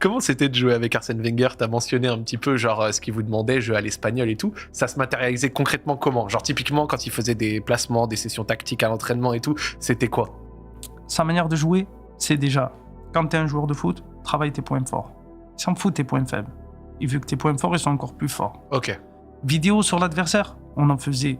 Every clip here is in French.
Comment c'était de jouer avec Arsène Wenger? T'as mentionné un petit peu genre ce qu'il vous demandait, jouer à l'espagnol et tout. Ça se matérialisait concrètement comment? Genre typiquement quand il faisait des placements, des sessions tactiques à l'entraînement et tout, c'était quoi? Sa manière de jouer, c'est déjà, quand tu es un joueur de foot, travaille tes points forts. Il s'en fout de tes points faibles. Il veut que tes points forts ils sont encore plus forts. Ok, Vidéo sur l'adversaire, on en faisait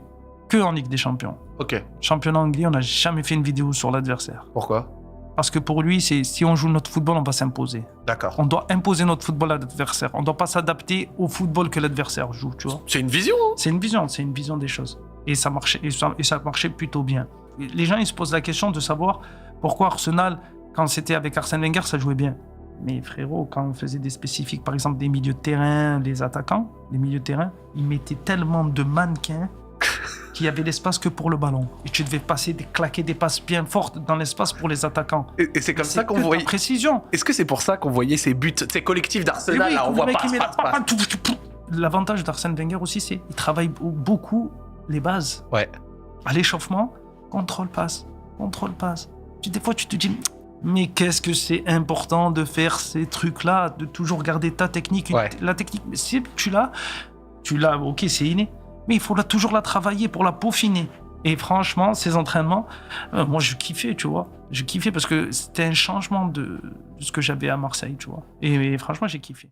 que en Ligue des Champions. ok. Championnat anglais, on n'a jamais fait une vidéo sur l'adversaire. Pourquoi? Parce que pour lui, c'est si on joue notre football, on va s'imposer. D'accord. On doit imposer notre football à l'adversaire. On ne doit pas s'adapter au football que l'adversaire joue, tu vois. C'est une vision, hein? C'est une vision des choses. Et ça marchait, ça marchait plutôt bien. Les gens, ils se posent la question de savoir pourquoi Arsenal, quand c'était avec Arsène Wenger, ça jouait bien. Mais frérot, quand on faisait des spécifiques, par exemple des milieux de terrain, les attaquants, les milieux de terrain, ils mettaient tellement de mannequins qu'il y avait l'espace que pour le ballon. Et tu devais claquer des passes bien fortes dans l'espace pour les attaquants. Et c'est comme ça qu'on que voyait. la précision. Est-ce que c'est pour ça qu'on voyait ces buts, ces collectifs d'Arsenal là, on voit pas. L'avantage d'Arsène Wenger aussi, c'est qu'il travaille beaucoup les bases. Ouais. À l'échauffement, contrôle passe. Des fois, tu te dis, mais qu'est-ce que c'est important de faire ces trucs-là, de toujours garder ta technique. Ouais. La technique, si tu l'as, ok, c'est inné. Mais il faut toujours la travailler pour la peaufiner. Et franchement, ces entraînements, moi, je kiffais, tu vois. Je kiffais parce que c'était un changement de ce que j'avais à Marseille, tu vois. Et franchement, j'ai kiffé.